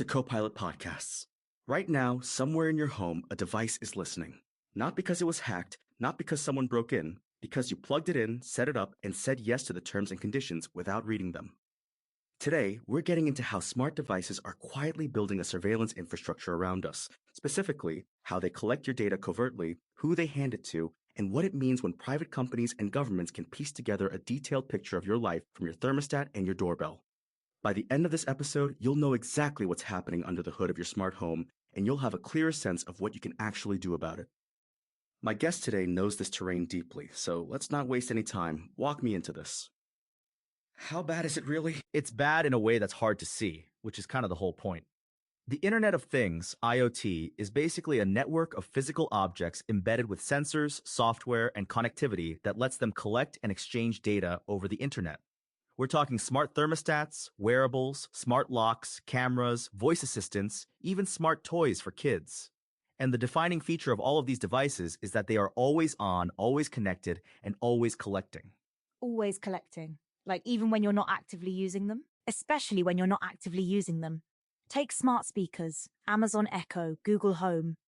to Copilot Podcasts. Right now, somewhere in your home, a device is listening. Not because it was hacked, not because someone broke in, because you plugged it in, set it up, and said yes to the terms and conditions without reading them. Today, we're getting into how smart devices are quietly building a surveillance infrastructure around us, specifically how they collect your data covertly, who they hand it to, and what it means when private companies and governments can piece together a detailed picture of your life from your thermostat and your doorbell. By the end of this episode, you'll know exactly what's happening under the hood of your smart home, and you'll have a clearer sense of what you can actually do about it. My guest today knows this terrain deeply, so let's not waste any time. Walk me into this. How bad is it really? It's bad in a way that's hard to see, which is kind of the whole point. The Internet of Things, IoT, is basically a network of physical objects embedded with sensors, software, and connectivity that lets them collect and exchange data over the Internet. We're talking smart thermostats, wearables, smart locks, cameras, voice assistants, even smart toys for kids. And the defining feature of all of these devices is that they are always on, always connected, and always collecting. Always collecting. Like even when you're not actively using them, especially when you're not actively using them. Take smart speakers, Amazon Echo, Google Home.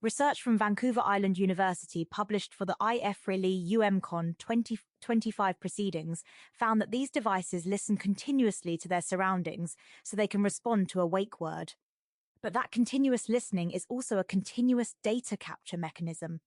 Research from Vancouver Island University published for the IEEE UMCon 2025 proceedings found that these devices listen continuously to their surroundings so they can respond to a wake word. But that continuous listening is also a continuous data capture mechanism.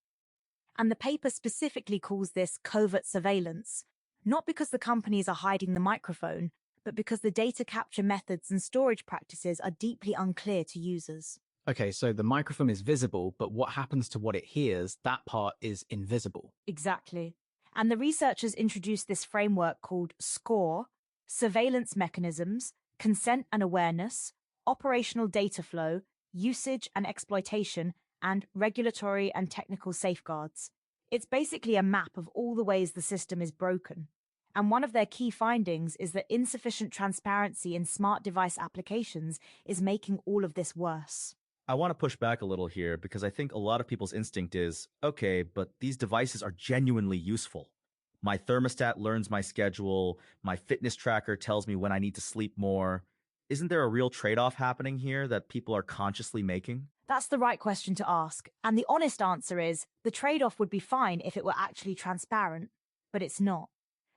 And the paper specifically calls this covert surveillance, not because the companies are hiding the microphone, but because the data capture methods and storage practices are deeply unclear to users. Okay, so the microphone is visible, but what happens to what it hears, that part is invisible. Exactly. And the researchers introduced this framework called SCORE, Surveillance Mechanisms, Consent and Awareness, Operational Data Flow, Usage and Exploitation, and Regulatory and Technical Safeguards. It's basically a map of all the ways the system is broken. And one of their key findings is that insufficient transparency in smart device applications is making all of this worse. I want to push back a little here because I think a lot of people's instinct is, okay, but these devices are genuinely useful. My thermostat learns my schedule, my fitness tracker tells me when I need to sleep more. Isn't there a real trade-off happening here that people are consciously making? That's the right question to ask. And the honest answer is, the trade-off would be fine if it were actually transparent. But it's not.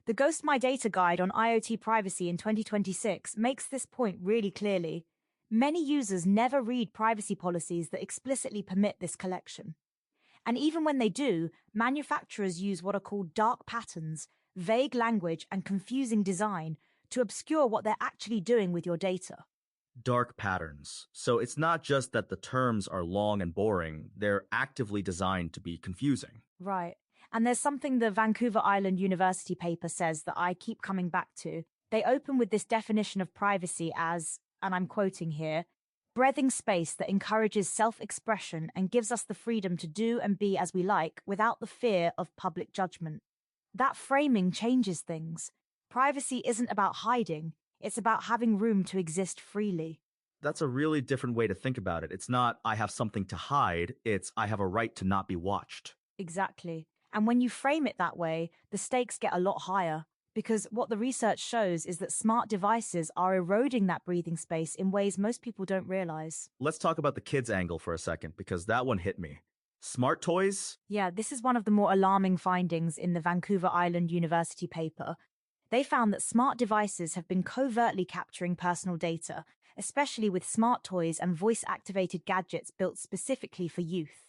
The Ghost My Data Guide on IoT Privacy in 2026 makes this point really clearly. Many users never read privacy policies that explicitly permit this collection. And even when they do, manufacturers use what are called dark patterns, vague language, and confusing design to obscure what they're actually doing with your data. Dark patterns. So it's not just that the terms are long and boring, they're actively designed to be confusing. Right. And there's something the Vancouver Island University paper says that I keep coming back to. They open with this definition of privacy as, and I'm quoting here, breathing space that encourages self-expression and gives us the freedom to do and be as we like without the fear of public judgment. That framing changes things. Privacy isn't about hiding, it's about having room to exist freely. That's a really different way to think about it. It's not, I have something to hide, it's, I have a right to not be watched. Exactly. And when you frame it that way, the stakes get a lot higher, because what the research shows is that smart devices are eroding that breathing space in ways most people don't realize. Let's talk about the kids' angle for a second, because that one hit me. Smart toys? Yeah, this is one of the more alarming findings in the Vancouver Island University paper. They found that smart devices have been covertly capturing personal data, especially with smart toys and voice-activated gadgets built specifically for youth.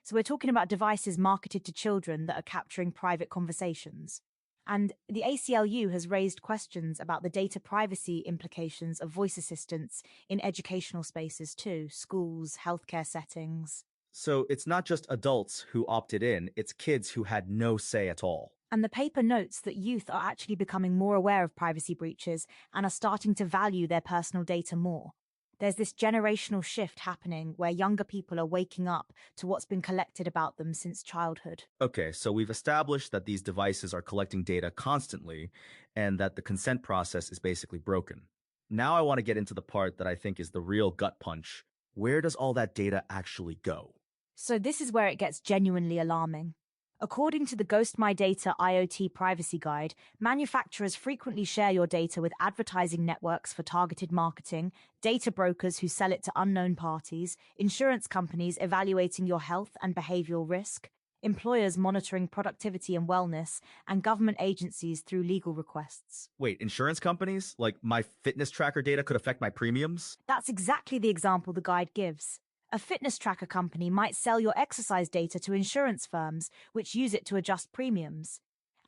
So we're talking about devices marketed to children that are capturing private conversations. And the ACLU has raised questions about the data privacy implications of voice assistants in educational spaces too, schools, healthcare settings. So it's not just adults who opted in, it's kids who had no say at all. And the paper notes that youth are actually becoming more aware of privacy breaches and are starting to value their personal data more. There's this generational shift happening where younger people are waking up to what's been collected about them since childhood. Okay, so we've established that these devices are collecting data constantly and that the consent process is basically broken. Now I want to get into the part that I think is the real gut punch. Where does all that data actually go? So this is where it gets genuinely alarming. According to the Ghost My Data IoT Privacy Guide, manufacturers frequently share your data with advertising networks for targeted marketing, data brokers who sell it to unknown parties, insurance companies evaluating your health and behavioral risk, employers monitoring productivity and wellness, and government agencies through legal requests. Wait, insurance companies? Like my fitness tracker data could affect my premiums? That's exactly the example the guide gives. A fitness tracker company might sell your exercise data to insurance firms, which use it to adjust premiums.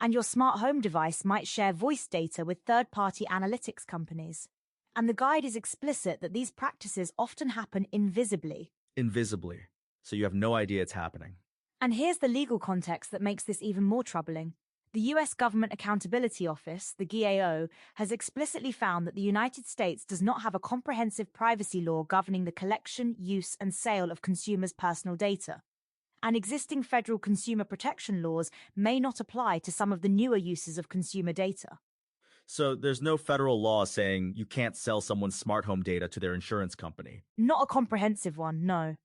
And your smart home device might share voice data with third-party analytics companies. And the guide is explicit that these practices often happen invisibly. Invisibly. So you have no idea it's happening. And here's the legal context that makes this even more troubling. The US Government Accountability Office, the GAO, has explicitly found that the United States does not have a comprehensive privacy law governing the collection, use, and sale of consumers' personal data. And existing federal consumer protection laws may not apply to some of the newer uses of consumer data. So there's no federal law saying you can't sell someone's smart home data to their insurance company. Not a comprehensive one, no.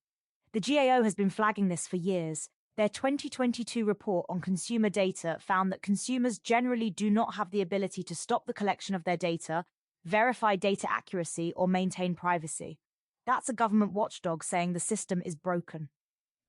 The GAO has been flagging this for years. Their 2022 report on consumer data found that consumers generally do not have the ability to stop the collection of their data, verify data accuracy, or maintain privacy. That's a government watchdog saying the system is broken.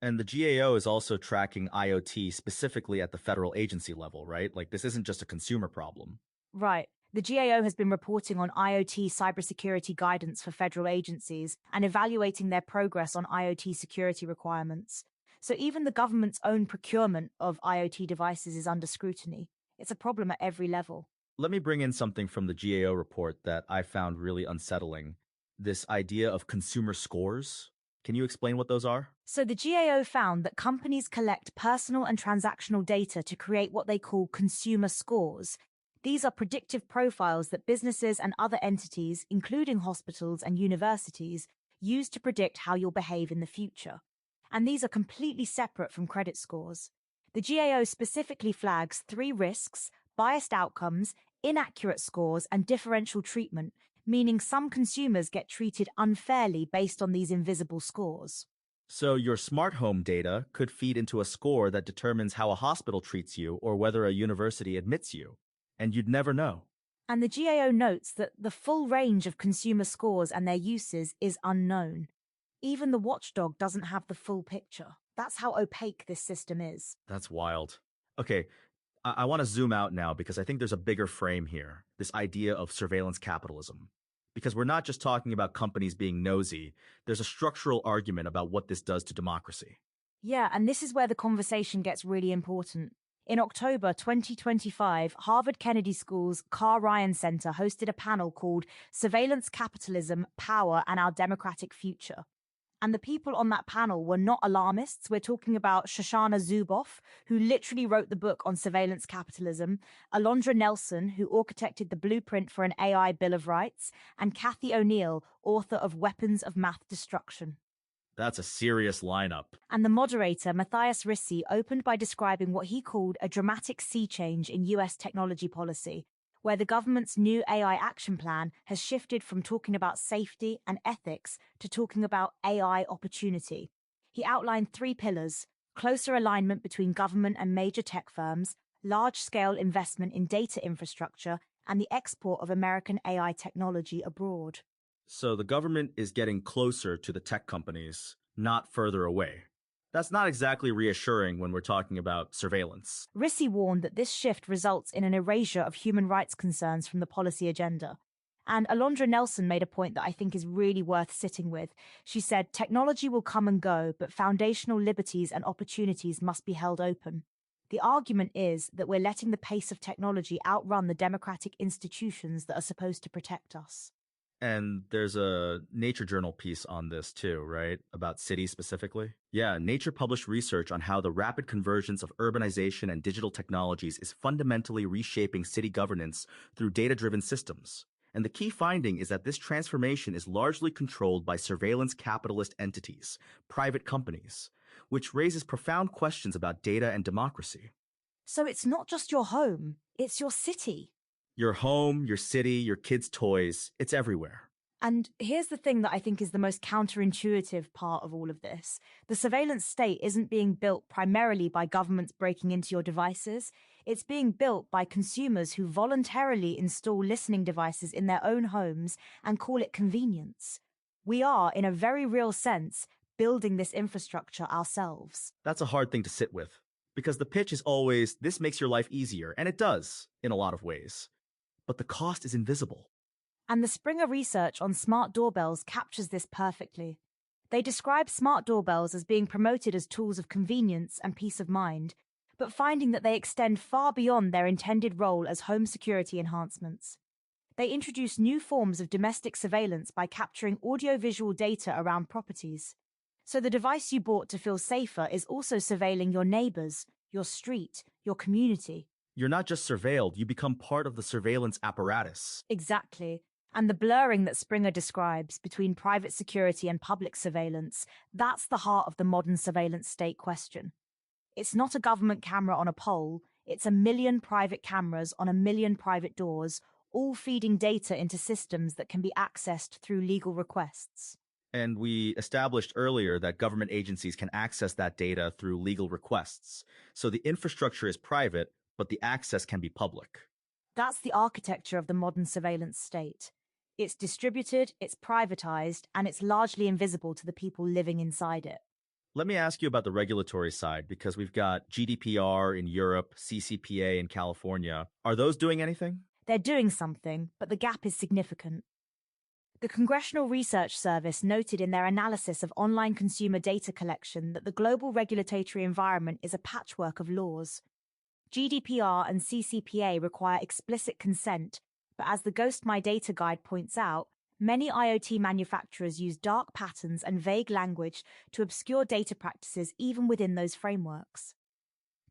And the GAO is also tracking IoT specifically at the federal agency level, right? Like this isn't just a consumer problem. Right. The GAO has been reporting on IoT cybersecurity guidance for federal agencies and evaluating their progress on IoT security requirements. So even the government's own procurement of IoT devices is under scrutiny. It's a problem at every level. Let me bring in something from the GAO report that I found really unsettling. This idea of consumer scores. Can you explain what those are? So the GAO found that companies collect personal and transactional data to create what they call consumer scores. These are predictive profiles that businesses and other entities, including hospitals and universities, use to predict how you'll behave in the future. And these are completely separate from credit scores. The GAO specifically flags 3 risks: biased outcomes, inaccurate scores, and differential treatment, meaning some consumers get treated unfairly based on these invisible scores. So your smart home data could feed into a score that determines how a hospital treats you or whether a university admits you, and you'd never know. And the GAO notes that the full range of consumer scores and their uses is unknown. Even the watchdog doesn't have the full picture. That's how opaque this system is. That's wild. Okay, I want to zoom out now because I think there's a bigger frame here, this idea of surveillance capitalism. Because we're not just talking about companies being nosy, there's a structural argument about what this does to democracy. Yeah, and this is where the conversation gets really important. In October 2025, Harvard Kennedy School's Carr Ryan Center hosted a panel called Surveillance Capitalism, Power, and Our Democratic Future. And the people on that panel were not alarmists. We're talking about Shoshana Zuboff, who literally wrote the book on surveillance capitalism, Alondra Nelson, who architected the blueprint for an AI Bill of Rights, and Cathy O'Neil, author of Weapons of Math Destruction. That's a serious lineup. And the moderator, Matthias Rissi, opened by describing what he called a dramatic sea change in US technology policy, where the government's new AI action plan has shifted from talking about safety and ethics to talking about AI opportunity. He outlined 3 pillars: closer alignment between government and major tech firms, large-scale investment in data infrastructure, and the export of American AI technology abroad. So the government is getting closer to the tech companies, not further away. That's not exactly reassuring when we're talking about surveillance. Rissi warned that this shift results in an erasure of human rights concerns from the policy agenda. And Alondra Nelson made a point that I think is really worth sitting with. She said, technology will come and go, but foundational liberties and opportunities must be held open. The argument is that we're letting the pace of technology outrun the democratic institutions that are supposed to protect us. And there's a Nature Journal piece on this too, right? About cities specifically. Yeah, Nature published research on how the rapid convergence of urbanization and digital technologies is fundamentally reshaping city governance through data-driven systems. And the key finding is that this transformation is largely controlled by surveillance capitalist entities, private companies, which raises profound questions about data and democracy. So it's not just your home, it's your city. Your home, your city, your kids' toys, it's everywhere. And here's the thing that I think is the most counterintuitive part of all of this. The surveillance state isn't being built primarily by governments breaking into your devices. It's being built by consumers who voluntarily install listening devices in their own homes and call it convenience. We are, in a very real sense, building this infrastructure ourselves. That's a hard thing to sit with, because the pitch is always, this makes your life easier, and it does, in a lot of ways. But the cost is invisible. And the Springer research on smart doorbells captures this perfectly. They describe smart doorbells as being promoted as tools of convenience and peace of mind, but finding that they extend far beyond their intended role as home security enhancements. They introduce new forms of domestic surveillance by capturing audiovisual data around properties. So the device you bought to feel safer is also surveilling your neighbors, your street, your community. You're not just surveilled, you become part of the surveillance apparatus. Exactly. And the blurring that Springer describes between private security and public surveillance, that's the heart of the modern surveillance state question. It's not a government camera on a pole, it's 1 million private cameras on 1 million private doors, all feeding data into systems that can be accessed through legal requests. And we established earlier that government agencies can access that data through legal requests. So the infrastructure is private, but the access can be public. That's the architecture of the modern surveillance state. It's distributed, it's privatized, and it's largely invisible to the people living inside it. Let me ask you about the regulatory side, because we've got GDPR in Europe, CCPA in California. Are those doing anything? They're doing something, but the gap is significant. The Congressional Research Service noted in their analysis of online consumer data collection that the global regulatory environment is a patchwork of laws. GDPR and CCPA require explicit consent, but as the Ghost My Data Guide points out, many IoT manufacturers use dark patterns and vague language to obscure data practices even within those frameworks.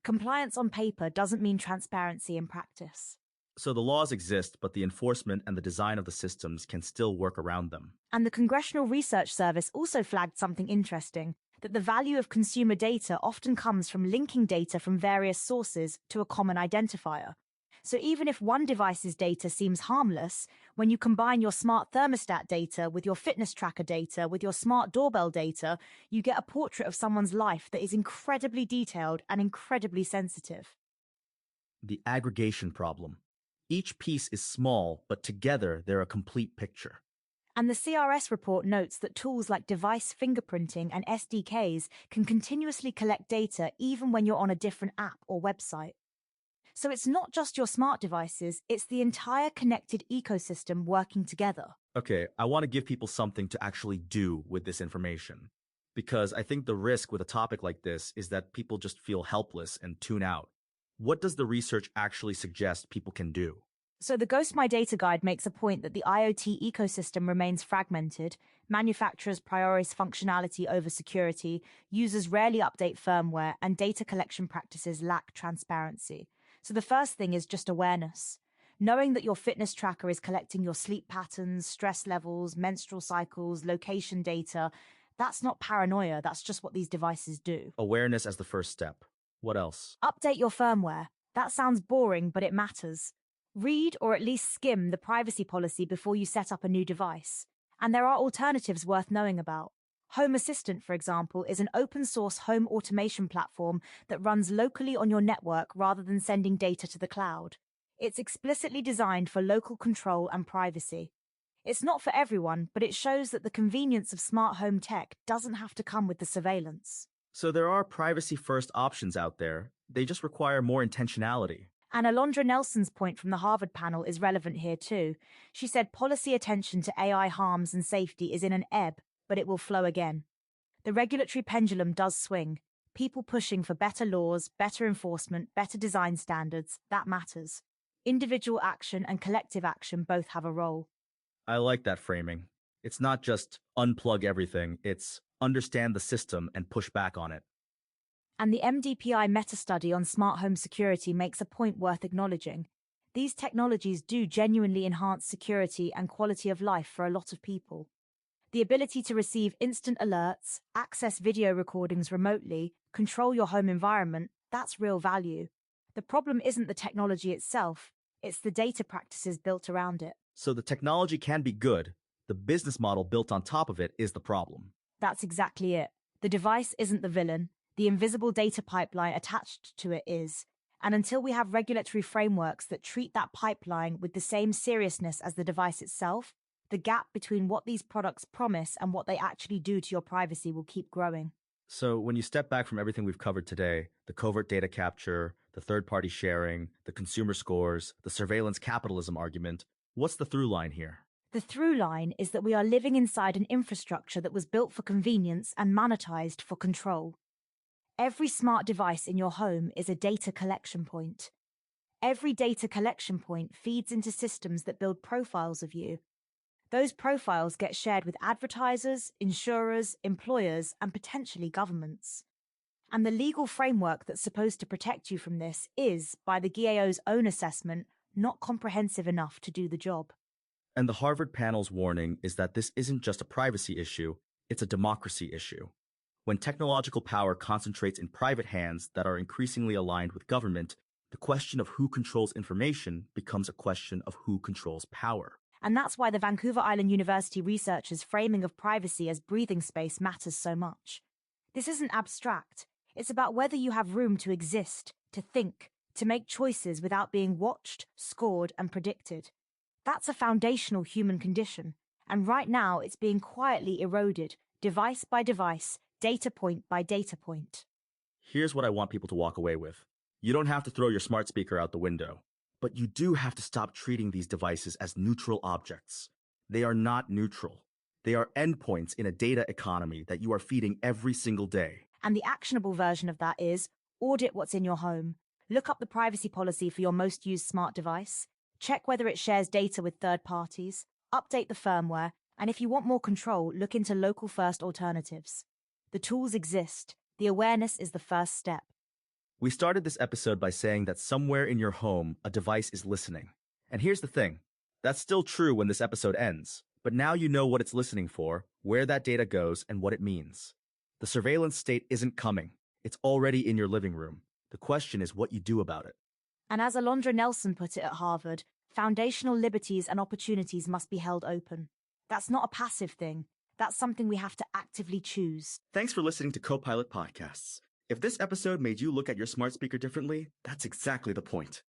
Compliance on paper doesn't mean transparency in practice. So the laws exist, but the enforcement and the design of the systems can still work around them. And the Congressional Research Service also flagged something interesting, that the value of consumer data often comes from linking data from various sources to a common identifier. So even if one device's data seems harmless, when you combine your smart thermostat data with your fitness tracker data with your smart doorbell data, you get a portrait of someone's life that is incredibly detailed and incredibly sensitive. The aggregation problem. Each piece is small, but together they're a complete picture. And the CRS report notes that tools like device fingerprinting and SDKs can continuously collect data even when you're on a different app or website. So it's not just your smart devices, it's the entire connected ecosystem working together. Okay, I want to give people something to actually do with this information. Because I think the risk with a topic like this is that people just feel helpless and tune out. What does the research actually suggest people can do? So the Ghost My Data Guide makes a point that the IoT ecosystem remains fragmented, manufacturers prioritize functionality over security, users rarely update firmware, and data collection practices lack transparency. So the first thing is just awareness. Knowing that your fitness tracker is collecting your sleep patterns, stress levels, menstrual cycles, location data, that's not paranoia, that's just what these devices do. Awareness as the first step. What else? Update your firmware. That sounds boring, but it matters. Read or at least skim the privacy policy before you set up a new device. And there are alternatives worth knowing about. Home Assistant, for example, is an open-source home automation platform that runs locally on your network rather than sending data to the cloud. It's explicitly designed for local control and privacy. It's not for everyone, but it shows that the convenience of smart home tech doesn't have to come with the surveillance. So there are privacy-first options out there. They just require more intentionality. And Alondra Nelson's point from the Harvard panel is relevant here too. She said policy attention to AI harms and safety is in an ebb, but it will flow again. The regulatory pendulum does swing. People pushing for better laws, better enforcement, better design standards, that matters. Individual action and collective action both have a role. I like that framing. It's not just unplug everything, it's understand the system and push back on it. And the MDPI meta-study on smart home security makes a point worth acknowledging. These technologies do genuinely enhance security and quality of life for a lot of people. The ability to receive instant alerts, access video recordings remotely, control your home environment, that's real value. The problem isn't the technology itself, it's the data practices built around it. So the technology can be good. The business model built on top of it is the problem. That's exactly it. The device isn't the villain. The invisible data pipeline attached to it is. And until we have regulatory frameworks that treat that pipeline with the same seriousness as the device itself, the gap between what these products promise and what they actually do to your privacy will keep growing. So when you step back from everything we've covered today, the covert data capture, the third-party sharing, the consumer scores, the surveillance capitalism argument, what's the through line here? The through line is that we are living inside an infrastructure that was built for convenience and monetized for control. Every smart device in your home is a data collection point. Every data collection point feeds into systems that build profiles of you. Those profiles get shared with advertisers, insurers, employers, and potentially governments. And the legal framework that's supposed to protect you from this is, by the GAO's own assessment, not comprehensive enough to do the job. And the Harvard panel's warning is that this isn't just a privacy issue, it's a democracy issue. When technological power concentrates in private hands that are increasingly aligned with government, the question of who controls information becomes a question of who controls power. And that's why the Vancouver Island University researchers' framing of privacy as breathing space matters so much. This isn't abstract. It's about whether you have room to exist, to think, to make choices without being watched, scored, and predicted. That's a foundational human condition, and right now it's being quietly eroded, device by device, data point by data point. Here's what I want people to walk away with. You don't have to throw your smart speaker out the window, but you do have to stop treating these devices as neutral objects. They are not neutral. They are endpoints in a data economy that you are feeding every single day. And the actionable version of that is audit what's in your home. Look up the privacy policy for your most used smart device. Check whether it shares data with third parties. Update the firmware. And if you want more control, look into local first alternatives. The tools exist. The awareness is the first step. We started this episode by saying that somewhere in your home, a device is listening. And here's the thing. That's still true when this episode ends. But now you know what it's listening for, where that data goes, and what it means. The surveillance state isn't coming. It's already in your living room. The question is what you do about it. And as Alondra Nelson put it at Harvard, foundational liberties and opportunities must be held open. That's not a passive thing. That's something we have to actively choose. Thanks for listening to Copilot Podcasts. If this episode made you look at your smart speaker differently, that's exactly the point.